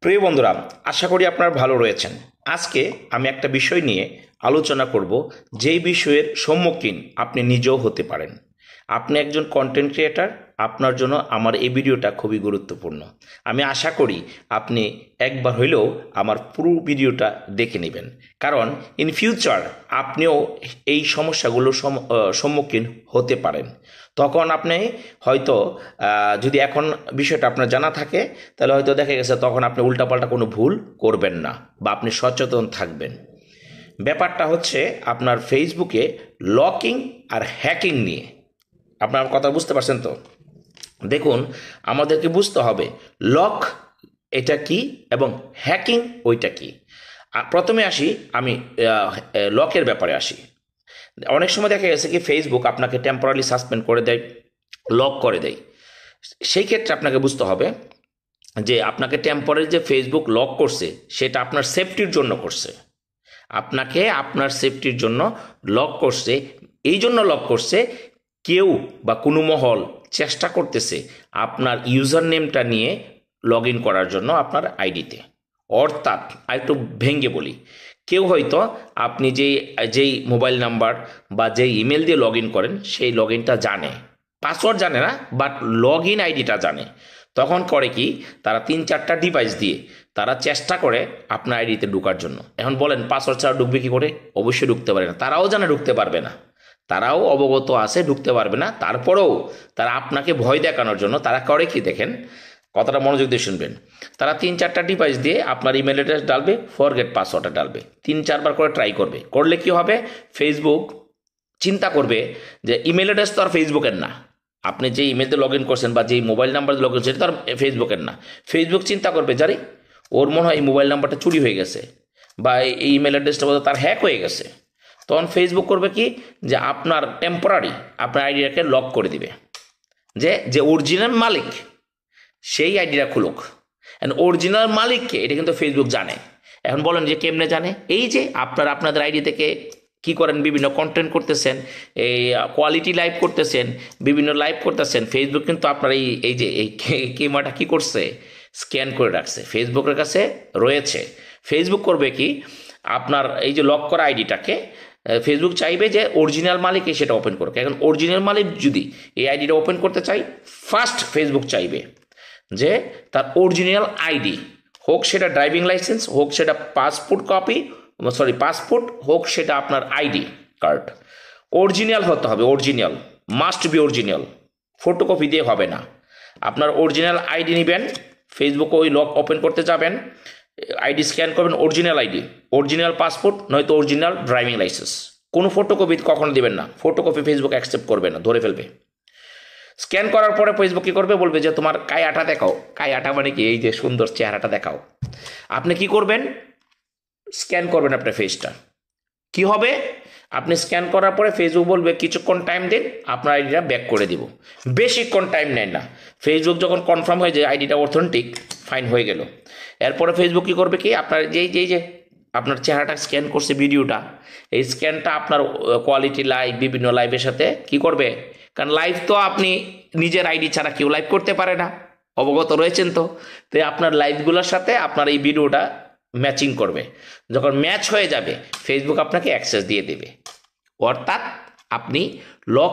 প্রিয় বন্ধুরা, আশা করি আপনারা ভালো রয়েছেন। আজকে আমি একটা বিষয় নিয়ে আলোচনা করব, যেই বিষয়ের সম্মুখীন আপনি নিজেও হতে পারেন। আপনি একজন কন্টেন্ট ক্রিয়েটার, আপনার জন্য আমার এই ভিডিওটা খুবই গুরুত্বপূর্ণ। আমি আশা করি আপনি একবার হইলেও আমার পুরো ভিডিওটা দেখে নেবেন, কারণ ইন ফিউচার আপনিও এই সমস্যাগুলোর সম্মুখীন হতে পারেন। তখন আপনি হয়তো যদি এখন বিষয়টা আপনার জানা থাকে, তাহলে হয়তো দেখা গেছে তখন আপনি উল্টাপাল্টা কোনো ভুল করবেন না, বা আপনি সচেতন থাকবেন। ব্যাপারটা হচ্ছে আপনার ফেসবুকে লকিং আর হ্যাকিং নিয়ে। আপনার কথা বুঝতে পারছেন তো? দেখুন, আমাদেরকে বুঝতে হবে লক এটা কি এবং হ্যাকিং ওইটা কি। প্রথমে আসি, আমি লকের ব্যাপারে আসি। অনেক সময় দেখা গেছে কি ফেসবুক আপনাকে টেম্পোরারি সাসপেন্ড করে দেয়, লক করে দেয়। সেই ক্ষেত্রে আপনাকে বুঝতে হবে যে আপনাকে টেম্পোরারি যে ফেসবুক লক করছে সেটা আপনার সেফটির জন্য করছে। আপনাকে আপনার সেফটির জন্য লক করছে। এই জন্য লক করছে, কেউ বা কোনো মহল চেষ্টা করতেছে আপনার ইউজার নেমটা নিয়ে লগ ইন করার জন্য আপনার আইডিতে। অর্থাৎ আরেকটু ভেঙে বলি, কেউ হয়তো আপনি যেই মোবাইল নাম্বার বা যেই ইমেল দিয়ে লগ ইন করেন সেই লগ ইনটা জানে, পাসওয়ার্ড জানে না, বাট লগ ইন আইডিটা জানে। তখন করে কি, তারা 3-4টা ডিভাইস দিয়ে তারা চেষ্টা করে আপনার আইডিতে ঢোকার জন্য। এখন বলেন পাসওয়ার্ড ছাড়া ঢুকবে কি করে? অবশ্যই ঢুকতে পারে না। তারাও জানে ঢুকতে পারবে না, তারাও অবগত আছে ঢুকতে পারবে না। তারপরেও তারা আপনাকে ভয় দেখানোর জন্য তারা করে কি দেখেন, কথাটা মনোযোগ দিয়ে শুনবেন। তারা 3-4টা ডিভাইস দিয়ে আপনার ইমেল অ্যাড্রেস ডালবে, ফরগেট পাসওয়ার্ডটা ডালবে, 3-4বার করে ট্রাই করবে। করলে কি হবে, ফেসবুক চিন্তা করবে যে ইমেল অ্যাড্রেস তো আর ফেসবুকের না, আপনি যে ইমেলতে লগ ইন করছেন বা যেই মোবাইল নাম্বার লগ ইন সেটা তো আর ফেসবুকের না। ফেসবুক চিন্তা করবে যারে ওর মনে হয় এই মোবাইল নাম্বারটা চুরি হয়ে গেছে বা এই ইমেল অ্যাড্রেসটা বোধহয় তার হ্যাক হয়ে গেছে। তখন ফেসবুক করবে কি, যে আপনার টেম্পোরারি আপনার আইডিটাকে লক করে দিবে, যে যে অরিজিনাল মালিক সেই আইডিটা খুলুক। অরিজিনাল মালিককে এটা কিন্তু ফেসবুক জানে। এখন বলেন যে কেমনে জানে? এই যে আপনাদের আইডি থেকে কি করেন, বিভিন্ন কন্টেন্ট করতেছেন, এই কোয়ালিটি লাইভ করতেছেন, বিভিন্ন লাইভ করতেছেন, ফেসবুক কিন্তু আপনার এই যে এই কেমাটা কি করছে, স্ক্যান করে রাখছে, ফেসবুকের কাছে রয়েছে। ফেসবুক করবে কি, আপনার এই যে লক করা আইডিটাকে ফেসবুক চাইবে যে অরিজিনাল মালিক সেটা ওপেন করুক। এখন অরিজিনাল মালিক যদি এই আইডিটা ওপেন করতে চাই, ফার্স্ট ফেসবুক চাইবে যে তার অরিজিনাল আইডি, হোক সেটা ড্রাইভিং লাইসেন্স, হোক সেটা পাসপোর্ট, হোক সেটা আপনার আইডি কার্ড, অরিজিনাল হতে হবে। Original must be original, photocopy দিয়ে হবে না। আপনার অরিজিনাল আইডি নেবেন, ফেসবুকে ওই লক ওপেন করতে যাবেন, আইডি স্ক্যান করবেন, অরিজিনাল আইডি, অরিজিনাল পাসপোর্ট, নয়তো অরিজিনাল ড্রাইভিং লাইসেন্স। কোনো ফটোকপি কখনো দিবেন না, ফটোকপি ফেসবুক অ্যাকসেপ্ট করবে না, ধরে ফেলবে। স্ক্যান করার পরে ফেসবুক কী করবে, বলবে যে তোমার কায়াটা দেখাও। কায়াটা মানে কি, এই যে সুন্দর চেহারাটা দেখাও। আপনি কি করবেন, স্ক্যান করবেন আপনার ফেসটা। কি হবে, আপনি স্ক্যান করার পরে ফেসবুক বলবে কিছুক্ষণ টাইম দিন, আপনার আইডিটা ব্যাক করে দিব। বেশিক্ষণ টাইম নেয় না। ফেসবুক যখন কনফার্ম হয়ে যায় আইডিটা অথেন্টিক, ফাইন হয়ে গেল, এরপরে ফেসবুক কী করবে কি, আপনার যেই আপনার চেহারাটা স্ক্যান করছে ভিডিওটা, এই স্ক্যানটা আপনার কোয়ালিটি লাইভ, বিভিন্ন লাইভের সাথে কি করবে, কারণ লাইভ তো আপনি নিজের আইডি ছাড়া কেউ লাইভ করতে পারে না, অবগত রয়েছেন তো। তাই আপনার লাইভগুলোর সাথে আপনার এই ভিডিওটা ম্যাচিং করবে। যখন ম্যাচ হয়ে যাবে, ফেসবুক আপনাকে অ্যাক্সেস দিয়ে দেবে। অর্থাৎ আপনি লক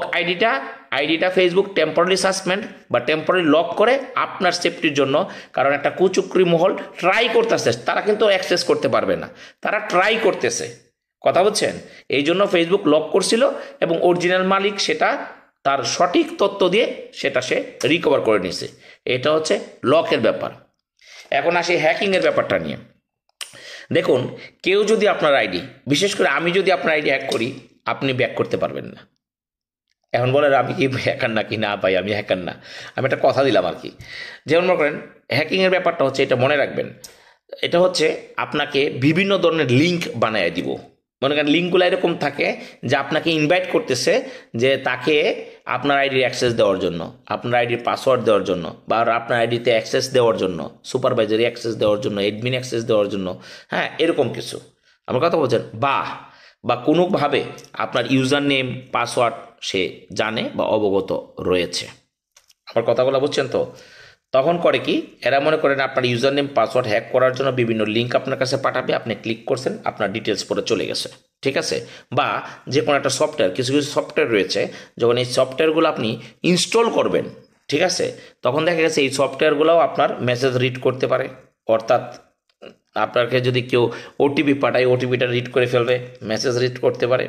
আইডিটা ফেসবুক টেম্পোরারি সাসপেন্ড বা টেম্পোরারি লক করে আপনার সেফটির জন্য। কারণ একটা কুচক্রি মহল ট্রাই করতেছে, তারা কিন্তু অ্যাক্সেস করতে পারবে না, তারা ট্রাই করতেছে, কথা বলছেন। এই জন্য ফেসবুক লক করছিল, এবং অরিজিনাল মালিক সেটা তার সঠিক তথ্য দিয়ে সেটা সে রিকভার করে নিছে। এটা হচ্ছে লকের ব্যাপার। এখন আসি হ্যাকিংয়ের ব্যাপারটা নিয়ে। দেখুন, কেউ যদি আপনার আইডি, বিশেষ করে আমি যদি আপনার আইডি হ্যাক করি, আপনি ব্যাক করতে পারবেন না। এখন বলেন আমি কি হ্যাকার নাকি? না ভাই, আমি হ্যাকার না, আমি একটা কথা দিলাম আর কি। যেমন মনে করেন হ্যাকিংয়ের ব্যাপারটা হচ্ছে, এটা মনে রাখবেন, এটা হচ্ছে আপনাকে বিভিন্ন ধরনের লিঙ্ক বানিয়ে দিব। মনে করেন লিঙ্কগুলো এরকম থাকে যে আপনাকে ইনভাইট করতেছে যে তাকে আপনার আইডির অ্যাক্সেস দেওয়ার জন্য, আপনার আইডির পাসওয়ার্ড দেওয়ার জন্য, বা আপনার আইডিতে অ্যাক্সেস দেওয়ার জন্য, সুপারভাইজারি অ্যাক্সেস দেওয়ার জন্য, অ্যাডমিন অ্যাক্সেস দেওয়ার জন্য, হ্যাঁ, এরকম কিছু। আমার কথা বলছেন, বা কোনোভাবে আপনার ইউজার নেম পাসওয়ার্ড সে জানে বা অবগত রয়েছে। আমার কথাগুলো বুঝছেন তো? তখন করে কি, এরা মনে করেন আপনার ইউজার নেম পাসওয়ার্ড হ্যাক করার জন্য বিভিন্ন লিঙ্ক আপনার কাছে পাঠাবে, আপনি ক্লিক করছেন, আপনার ডিটেলস পরে চলে গেছে, ঠিক আছে। বা যে কোনো একটা সফটওয়্যার, কিছু কিছু সফটওয়্যার রয়েছে, যখন এই সফটওয়্যারগুলো আপনি ইনস্টল করবেন, ঠিক আছে, তখন দেখা গেছে এই সফটওয়্যারগুলোও আপনার মেসেজ রিড করতে পারে। অর্থাৎ আপনাকে যদি কেউ ওটিপি পাঠায়, ওটিপিটা রিড করে ফেলবে, মেসেজ রিড করতে পারে।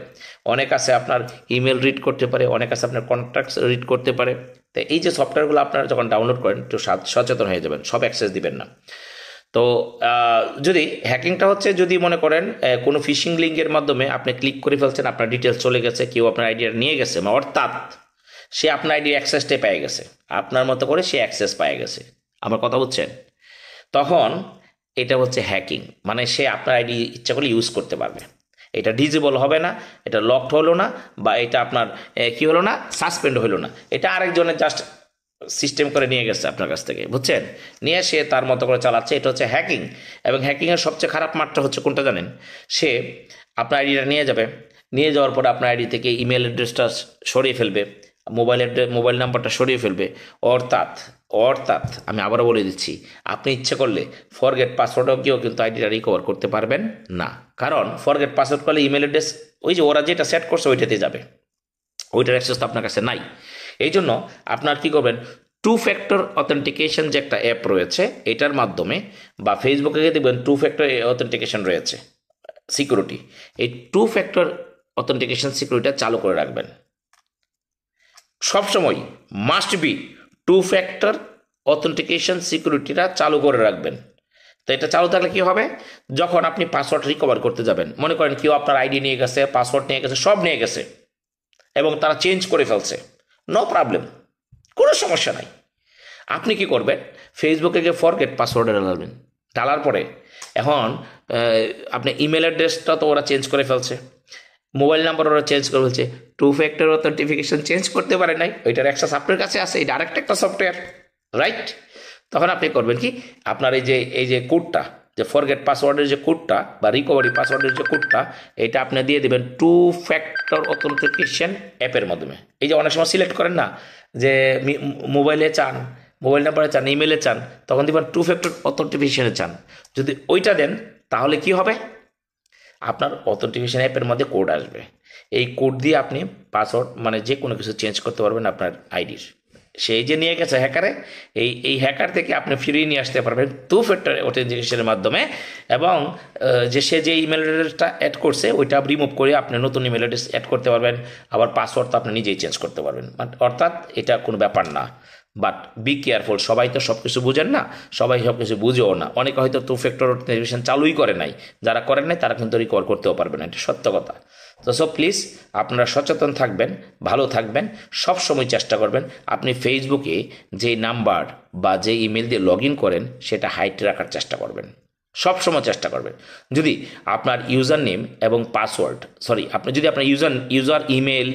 অনেক আছে আপনার ইমেল রিড করতে পারে, অনেক আছে আপনার কন্ট্যাক্টস রিড করতে পারে। তো এই যে সফটওয়্যারগুলো আপনারা যখন ডাউনলোড করেন একটু সচেতন হয়ে যাবেন, সব অ্যাক্সেস দিবেন না। তো যদি হ্যাকিংটা হচ্ছে, যদি মনে করেন কোনো ফিশিং লিঙ্কের মাধ্যমে আপনি ক্লিক করে ফেলছেন, আপনার ডিটেলস চলে গেছে, কেউ আপনার আইডিয়া নিয়ে গেছে, অর্থাৎ সে আপনার আইডির অ্যাক্সেসটাই পেয়ে গেছে, আপনার মতো করে সে অ্যাক্সেস পেয়ে গেছে, আমার কথা বুঝছেন, তখন এটা হচ্ছে হ্যাকিং। মানে সে আপনার আইডি ইচ্ছা করলে ইউজ করতে পারবে, এটা ডিজেবল হবে না, এটা লকড হলো না, বা এটা আপনার কি হলো না, সাসপেন্ড হলো না, এটা আরেকজনের জাস্ট সিস্টেম করে নিয়ে গেছে আপনার কাছ থেকে, বুঝছেন, নিয়ে সে তার মতো করে চালাচ্ছে, এটা হচ্ছে হ্যাকিং। এবং হ্যাকিংয়ের সবচেয়ে খারাপ মাত্রা হচ্ছে কোনটা জানেন, সে আপনার আইডিটা নিয়ে যাবে, নিয়ে যাওয়ার পরে আপনার আইডি থেকে ইমেল অ্যাড্রেসটা সরিয়ে ফেলবে, মোবাইল নাম্বারটা সরিয়ে ফেলবে। অর্থাৎ অর্থাৎ আমি আবারও বলে দিচ্ছি, আপনি ইচ্ছে করলে ফরগেট পাসওয়ার্ডও গিয়েও কিন্তু আইডিটা রিকভার করতে পারবেন না, কারণ ফরগেট পাসওয়ার্ড করলে ইমেল অ্যাড্রেস ওই যে ওরা যেটা সেট করছে ওইটাতে যাবে, ওইটার অ্যাক্সেস তো আপনার কাছে নাই। এই জন্য আপনার কী করবেন, টু ফ্যাক্টর অথেন্টিকেশন যে একটা অ্যাপ রয়েছে, এটার মাধ্যমে, বা ফেসবুকে গিয়ে দেখবেন টু ফ্যাক্টর অথেন্টিকেশন রয়েছে সিকিউরিটি, এই টু ফ্যাক্টর অথেন্টিকেশন সিকিউরিটিটা চালু করে রাখবেন সবসময়, must be two factor authentication সিকিউরিটিটা চালু করে রাখবেন। তো এটা চালু থাকলে কী হবে, যখন আপনি পাসওয়ার্ড রিকভার করতে যাবেন, মনে করেন কেউ আপনার আইডি নিয়ে গেছে, পাসওয়ার্ড নিয়ে গেছে, সব নিয়ে গেছে, এবং তারা চেঞ্জ করে ফেলছে, নো প্রবলেম, কোনো সমস্যা নাই। আপনি কি করবেন, ফেসবুকে গিয়ে ফরগেট পাসওয়ার্ডে ডালাবেন, ডালার পরে এখন আপনি ইমেল অ্যাড্রেসটা তো ওরা চেঞ্জ করে ফেলছে, মোবাইল নাম্বার ওরা চেঞ্জ করে ফেলছে, টু ফ্যাক্টর অথেন্টিফিকেশন চেঞ্জ করতে পারে নাই, ওইটার অ্যাক্সেস আপনার কাছে আছে, এটা আরেকটা একটা সফটওয়্যার, রাইট। তখন আপনি করবেন কি, আপনার এই যে কোডটা, যে ফরগেট পাসওয়ার্ডের যে কোডটা বা রিকভারি পাসওয়ার্ডের যে কোডটা, এটা আপনি দিয়ে দেবেন টু ফ্যাক্টর অথেন্টিকেশন অ্যাপের মাধ্যমে। এই যে অনেক সময় সিলেক্ট করেন না, যে মোবাইলে চান, মোবাইল নাম্বারে চান, ইমেলে চান, তখন দেখবেন টু ফ্যাক্টর অথেন্টিফিকেশনে চান, যদি ওইটা দেন তাহলে কি হবে, আপনার অথেন্টিকেশন অ্যাপের মধ্যে কোড আসবে, এই কোড দিয়ে আপনি পাসওয়ার্ড মানে যে কোনো কিছু চেঞ্জ করতে পারবেন আপনার আইডির। সেই যে নিয়ে গেছে হ্যাকারে, এই হ্যাকার থেকে আপনি ফিরিয়ে নিয়ে আসতে পারবেন টু ফ্যাক্টর অথেন্টিকেশনের মাধ্যমে, এবং সে যে ইমেল অ্যাড্রেসটা অ্যাড করছে ওইটা রিমুভ করে আপনি নতুন ইমেল অ্যাড্রেস অ্যাড করতে পারবেন, আবার পাসওয়ার্ড তো আপনি নিজেই চেঞ্জ করতে পারবেন। অর্থাৎ এটা কোনো ব্যাপার না, বাট বি কেয়ারফুল, সবাই তো সব কিছু বুঝেন না, সবাই সব কিছু বুঝেও না, অনেকে হয়তো টু ফ্যাক্টর অথেন্টিকেশন চালুই করে নাই, যারা করেন নাই তারা কিন্তু রিকভার করতেও পারবে না, এটা সত্য কথা। তো সো প্লিজ আপনারা সচেতন থাকবেন, ভালো থাকবেন, সব সময় চেষ্টা করবেন আপনি ফেসবুকে যে নাম্বার বা যে ইমেল দিয়ে লগ ইন করেন সেটা হাইড রাখার চেষ্টা করবেন, সব সময় চেষ্টা করবেন। যদি আপনার ইউজার নেম এবং পাসওয়ার্ড, আপনি যদি আপনার ইউজার ইমেল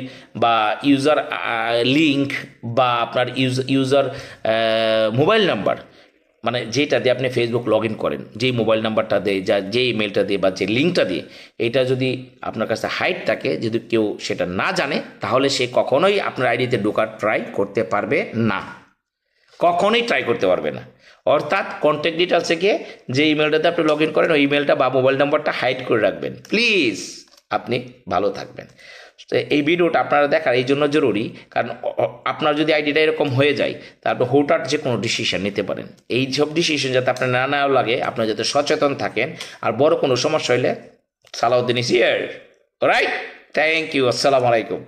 বা ইউজার লিঙ্ক বা আপনার ইউজার মোবাইল নাম্বার, মানে যেটা দিয়ে আপনি ফেসবুক লগ ইন করেন, যেই মোবাইল নাম্বারটা দিয়ে, যে ইমেলটা দিয়ে বা যে লিঙ্কটা দিয়ে, এটা যদি আপনার কাছে হাইড থাকে, যদি কেউ সেটা না জানে, তাহলে সে কখনোই আপনার আইডিতে ঢোকার ট্রাই করতে পারবে না, কখনোই ট্রাই করতে পারবে না। অর্থাৎ কন্ট্যাক্ট ডিটেলসে গিয়ে যে ইমেলটাতে আপনি লগ ইন করেন ওই ইমেলটা বা মোবাইল নাম্বারটা হাইড করে রাখবেন, প্লিজ। আপনি ভালো থাকবেন। তো এই ভিডিওটা আপনারা দেখার এই জন্য জরুরি, কারণ আপনার যদি আইডিটা এরকম হয়ে যায় তারপর হুটহাট যে কোনো ডিসিশন নিতে পারেন, এই সব ডিসিশন যাতে আপনার না নেওয়া লাগে, আপনার যাতে সচেতন থাকেন, আর বড় কোনো সমস্যা হইলে Salahuddin is here, right. Thank you, আসসালামু আলাইকুম।